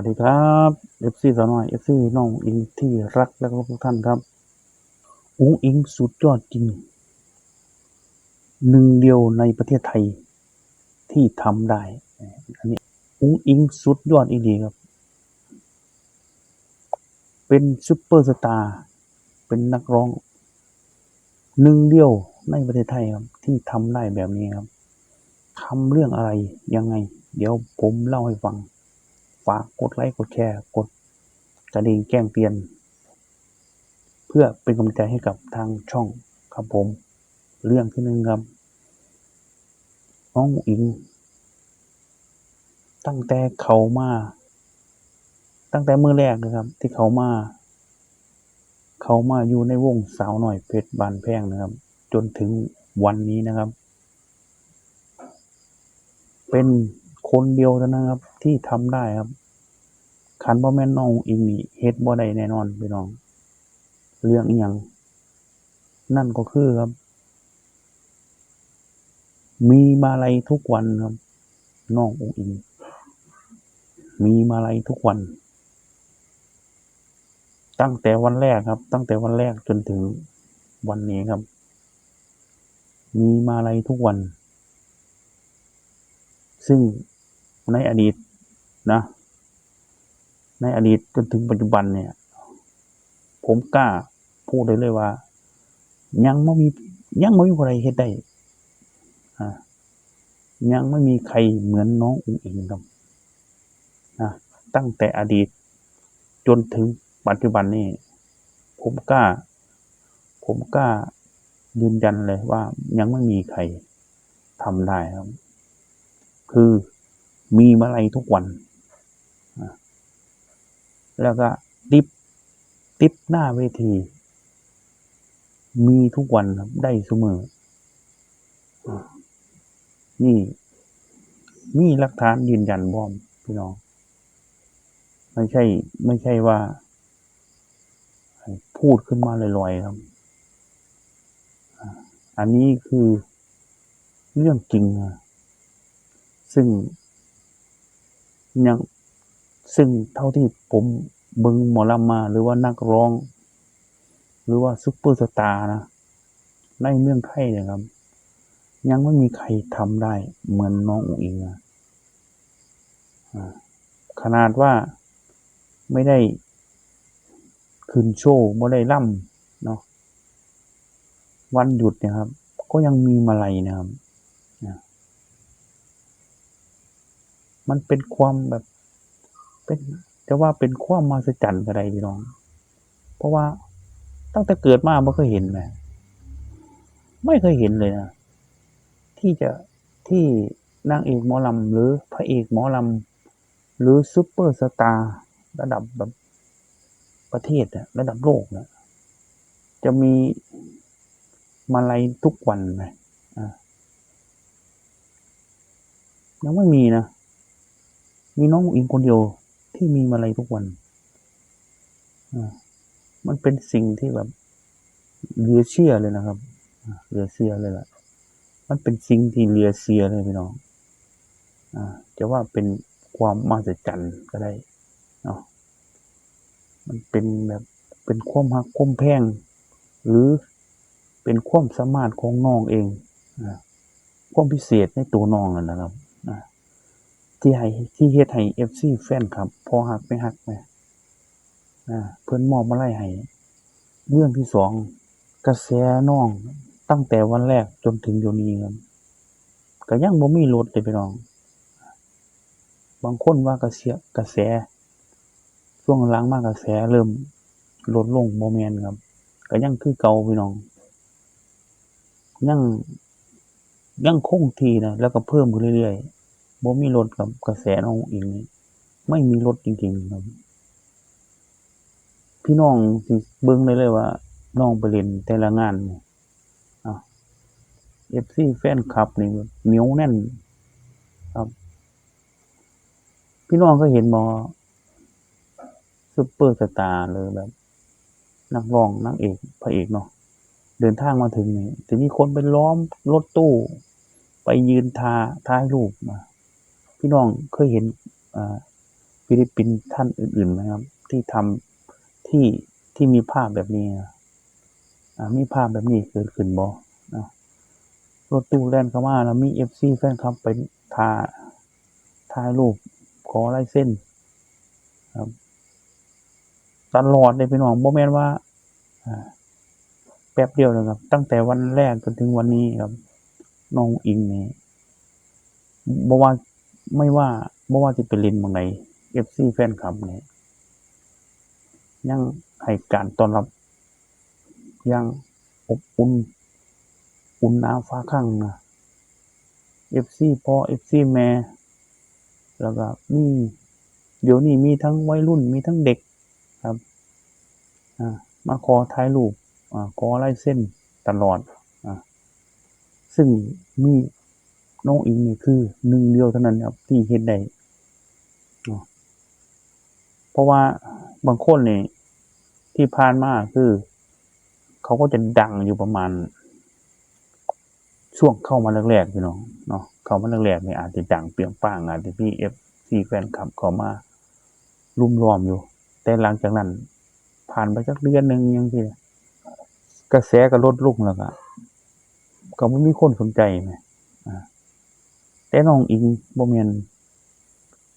สวัสดีครับเอฟซีสาวน้อยเอฟซีน้องอิงที่รักและเคารพทุกท่านครับอุ้งอิงสุดยอดจริงหนึ่งเดียวในประเทศไทยที่ทำได้อันนี้อุ้งอิงสุดยอดอีกดีครับเป็นซุปเปอร์สตาร์เป็นนักร้องหนึ่งเดียวในประเทศไทยครับที่ทำได้แบบนี้ครับทำเรื่องอะไรยังไงเดี๋ยวผมเล่าให้ฟังฝากกดไลค์กดแชร์กดกระดิ่งแจ้งเตือนเพื่อเป็นกำลังใจให้กับทางช่องครับผมเรื่องที่หนึ่งครับน้องอิงตั้งแต่เขามาตั้งแต่มื้อแรกนะครับที่เขามาอยู่ในวงสาวน้อยเพชรบ้านแพงนะครับจนถึงวันนี้นะครับเป็นคนเดียวเท่านั้นครับที่ทำได้ครับคันบ่แม่นน้องอิงนี่เฮ็ดบ่ได้แน่นอนพี่น้องเรื่องอิหยังนั่นก็คือครับมีมาลัยทุกวันครับน้องอุ๋งอิงมีมาลัยทุกวันตั้งแต่วันแรกครับตั้งแต่วันแรกจนถึงวันนี้ครับมีมาลัยทุกวันซึ่งในอดีตนะในอดีตจนถึงปัจจุบันเนี่ยผมกล้าพูดได้เลยว่ายังไม่มียังไม่มีใครเฮ็ดได้อ่ายังไม่มีใครเหมือนน้องอุ๋งอิงครับนะตั้งแต่อดีตจนถึงปัจจุบันนี้ผมกล้าผมกล้ายืนยันเลยว่ายังไม่มีใครทำได้ครับคือมีมาลัยทุกวันแล้วก็ติปติปหน้าเวทีมีทุกวันครับได้เสมอนี่มีหลักฐานยืนยันพร้อมพี่น้องไม่ใช่ว่าพูดขึ้นมาลอยๆครับอันนี้คือเรื่องจริงนะซึ่งยังซึ่งเท่าที่ผมเบิ่งหมอลำมาหรือว่านักร้องหรือว่าซุปเปอร์สตาร์นะในเมืองไทยเนี่ยครับยังไม่มีใครทำได้เหมือนน้องอุ๋งอิงนะขนาดว่าไม่ได้ขึ้นโชว์ไม่ได้ล่ำเนาะวันหยุดเนี่ยครับก็ยังมีมาลัยนะครับนะมันเป็นความแบบเป็นจะว่าเป็นความมหัศจรรย์ก็ได้พี่น้องเพราะว่าตั้งแต่เกิดมาไม่เคยเห็นนะไม่เคยเห็นเลยนะที่จะที่นางเอกหมอลำหรือพระเอกหมอลำหรือซุปเปอร์สตาร์ระดับแบบประเทศอะระดับโลกนะจะมีมาลัยทุกวันไหมอ่ายังไม่มีนะมีน้องอิงคนเดียวที่มีมาลัยทุกวันอ่ามันเป็นสิ่งที่แบบเหลือเชื่อเลยนะครับเหลือเชื่อเลยล่ะมันเป็นสิ่งที่เหลือเชื่อเลยพี่น้องจะว่าเป็นความมหัศจรรย์ก็ได้เนาะมันเป็นแบบเป็นความฮักความแพงหรือเป็นความสามารถของน้องเองอ่าความพิเศษในตัวน้องนั่นนะครับอ่าที่ให้ที่เฮ็ดให้ FC แฟนคลับพอฮักไม่ฮักแหมเพิ่นมอบมาลัยให้เรื่องที่สองกระแสน้องตั้งแต่วันแรกจนถึงเดี๋ยวนี้ครับก็ยังบ่มีลดเลยพี่น้องบางคนว่ากระแสช่วงหลังมากระแสเริ่มลดลงบ่แม่นครับก็ยังคือเก่าพี่น้องยังยังคงที่นะแล้วก็เพิ่มขึ้นเรื่อยๆบ่มีลดครับกระแสน้องอุ๋งอิงนี่ไม่มีลดจริงๆครับพี่น้องสิเบิ่งได้เลยว่าน้องไปเล่นแต่ละงานนี่อ้าว FC แฟนคลับนี่แบบเหนียวแน่นครับพี่น้องเคยเห็นบ่ซุปเปอร์สตาร์หรือแบบนักร้องนางเอกพระเอกเนาะเดินทางมาถึงนี่สิมีคนไปล้อมรถตู้ไปยืนถ่ายรูปพี่น้องเคยเห็นอ่า ฟิลิปปินส์ท่านอื่นๆไหมครับ ที่ทำที่มีภาพแบบนี้มีภาพแบบนี้เกิดขึ้นบ่รถตู้แล่นเข้ามาแล้วมี FC แฟนคลับไปถ่ายรูปขอลายเซ็นครับตลอดเลยพี่น้องบ่แม่นว่าแป๊บเดียวนะครับ ตั้งแต่วันแรกจนถึงวันนี้ครับน้องอิงนี่บ่ว่าไม่ว่าบ่ว่าสิไปเล่นหม้องใด FC แฟนคลับนี่ยังให้การต้อนรับอย่างอบอุ่นหนาฝาคั่งนะ FC พ่อ FC แม่แล้วก็เดี๋ยวนี้มีทั้งวัยรุ่นมีทั้งเด็กครับมาขอถ่ายรูปขอลายเซ็นตลอดซึ่งมีน้องอิงนี่คือหนึ่งเดียวเท่านั้นครับที่เฮ็ดได้เพราะว่าบางคนนี่ที่ผ่านมาคือเขาก็จะดังอยู่ประมาณช่วงเข้ามาแรกๆพี่น้องเนาะเข้ามาแรกๆนี่อาจจะดังเปรี้ยงป้างอาจจะมี FC แฟนคลับเข้ามารุมล้อมอยู่แต่หลังจากนั้นผ่านไปสักเดือนนึงจังซี่กระแสก็ลดลงแล้วก็บ่มีคนสนใจแหมแต่น้องอิงบ่แม่น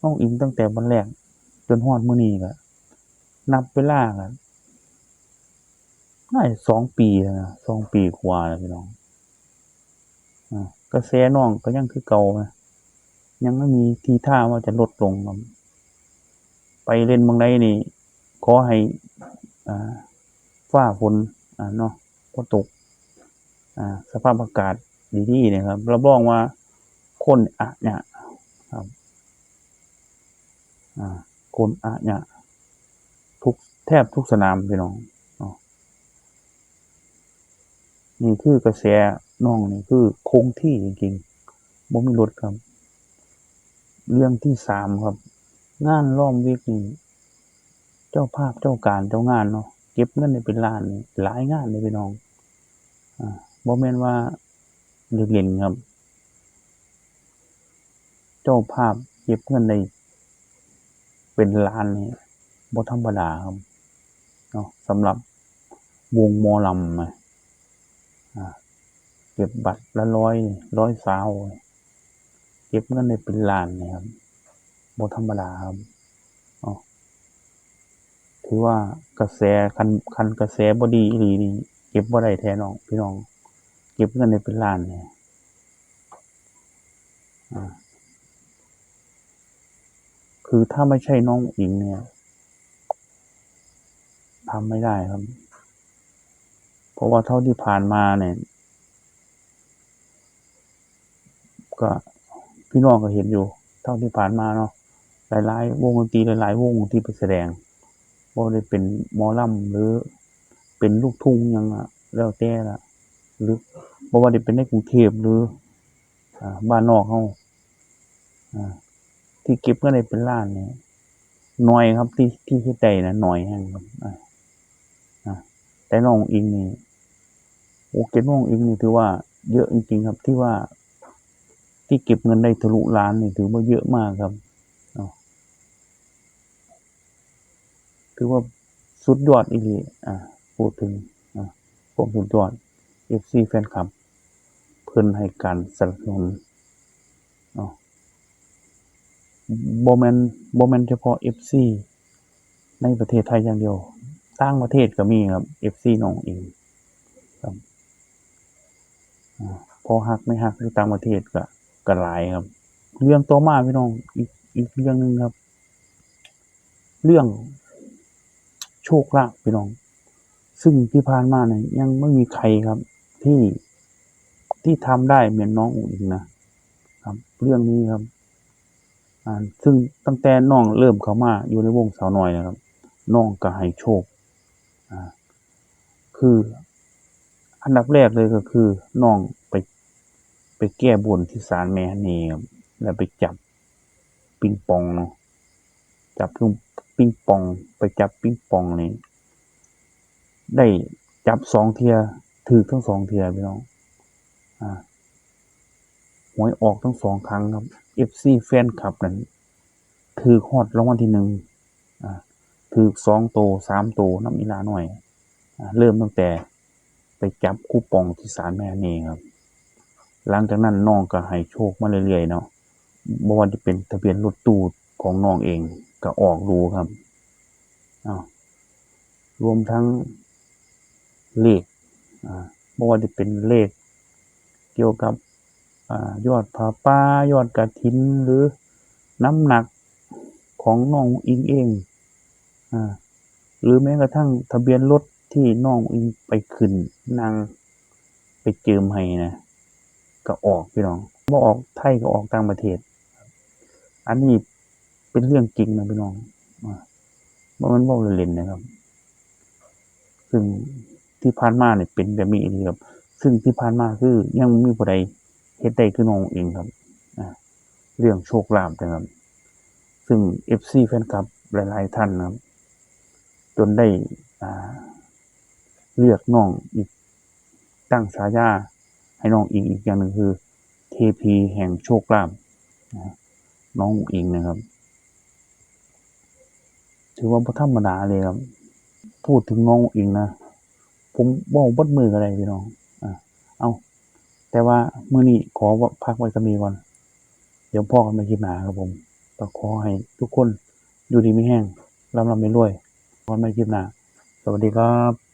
น้องอิงตั้งแต่วันแรกจนฮอดมื้อนี้ก็นับเวลาก็น่าจะ2 ปีแล้วนะ2 ปีกว่าแล้วพี่น้องกระแสน้องก็ยังคือเก่านะยังไม่มีทีท่าว่าจะลดลงครับไปเล่นเมืองใดนี่ขอให้ฟ้าฝนเนาะบ่ตกสภาพอากาศดีๆนะครับรับรองว่าคนเนี่ยครับคนเนี่ยแทบทุกสนามพี่น้องนี่คือกระแสน้องนี่คือคงที่จริงๆบ่มีลดครับเรื่องที่3ครับงานล้อมวิกนี่เจ้าภาพเจ้าการเจ้างานเนาะเก็บเงินได้เป็นล้านนี่หลายงานเลยพี่น้องบ่แม่นว่าเล่นๆครับเจ้าภาพเก็บเงินได้เป็นล้านนี่บ่ธรรมดาครับเนาะสำหรับวงหมอลำเก็บบัตรละ100 ซาวเก็บเงินได้เป็นล้านนี่ครับบ่ธรรมดาครับถือว่ากระแสคันกระแสบ่ดีอีหลีนี่เก็บบ่ได้แท้น้องพี่น้องเก็บเงินได้เป็นล้านนี่คือถ้าไม่ใช่น้องอิงเนี่ยทำไม่ได้ครับเพราะว่าเท่าที่ผ่านมาเนี่ยก็พี่น้องก็เห็นอยู่เท่าที่ผ่านมาเนาะหลายๆวงดนตรีหลายๆวงที่ไปแสดงบ่ได้เป็นหมอลำหรือเป็นลูกทุ่งหยังแล้วแต่ล่ะหรือบ่ว่าสิเป็นในกรุงเทพหรือบ้านนอกเราที่เก็บเงินได้เป็นล้านนี่น้อยครับที่เฮ็ดได้น่ะน้อยแรงครับแต่น้องอิงนี่เก็บน้องอิงนี่ถือว่าเยอะจริงๆครับที่ว่าที่เก็บเงินได้ทะลุล้านนี่ถือว่าเยอะมากครับถือว่าสุดยอดอีหลีพูดถึงความสุดยอด FC แฟนคลับเพิ่นให้การสนับสนุนบ่แม่นเฉพาะ FC ในประเทศไทยอย่างเดียวต่างประเทศก็มีครับ FC น้องอิงครับพอฮักไม่ฮักอยู่ต่างประเทศก็หลายครับเรื่องต่อมาพี่น้องอีกเรื่องนึงครับเรื่องโชคลาภพี่น้องซึ่งที่ผ่านมาเนี่ยยังไม่มีใครครับที่ทำได้เหมือนน้องอุ๋งอิงนะครับเรื่องนี้ครับซึ่งตั้งแต่น้องเริ่มเข้ามาอยู่ในวงสาวน้อยนะครับน้องก็ให้โชคคืออันดับแรกเลยก็คือน้องไปแก้บนที่ศาลแม่ฮันนี่ครับแล้วไปจับปิงปองเนาะจับลูกปิงปองไปจับปิงปองนี่ได้จับ2เที่ยถูกทั้ง2เที่ยพี่น้องหวยออกทั้ง2ครั้งครับ FC แฟนคลับนั้น ถือฮอดรางวัลที่1ถือ2โต3โตน้ำอีหลาน้อยเริ่มตั้งแต่ไปจับคูปองที่ศาลแม่ฮันนี่ครับ หลังจากนั้นน้องก็ให้โชคมาเรื่อยๆเนาะบ่ว่าจะเป็นทะเบียนรถตู้ของน้องเองก็ออกดูครับอ้าวรวมทั้งเลขบ่ว่าจะเป็นเลขเกี่ยวกับยอดผ้าป่ายอดกฐินหรือน้ำหนักของน้องอุ๋งอิงเองหรือแม้กระทั่งทะเบียนรถที่น้องอุ๋งอิงไปขึ้นนั่งไปเจิมให้นะก็ออกพี่น้องบ่ออกไทยก็ออกต่างประเทศ อันนี้เป็นเรื่องจริงนะพี่น้องบ่แม่นเว้าเล่นๆนะครับ ซึ่งที่ผ่านมาเนี่ยเป็นแบบนี้อีหลีครับ ซึ่งที่ผ่านมาคือยังบ่มีผู้ใดเฮ็ดได้คือน้องอุ๋งอิงครับเรื่องโชคลาภนะครับ ซึ่ง FC แฟนคลับหลายๆท่านนะครับ จนได้เรียกน้องอีกตั้งฉายาให้น้องอิงอีกอย่างหนึ่งคือเทพีแห่งโชคลาภน้องอุ๋งอิงนะครับ ถือว่าบ่ธรรมดาเลยครับ พูดถึงน้องอุ๋งอิงนะ ผมเว้าเบิดมื้อก็ได้พี่น้องแต่ว่ามื้อนี้ขอพักไว้ส่ำนี้ก่อน เดี๋ยวพ้อกันใหม่คลิปหน้าครับผม ก็ขอให้ทุกคนอยู่ดีมีแรงร่ำๆรวยๆพบกันใหม่คลิปหน้า สวัสดีครับ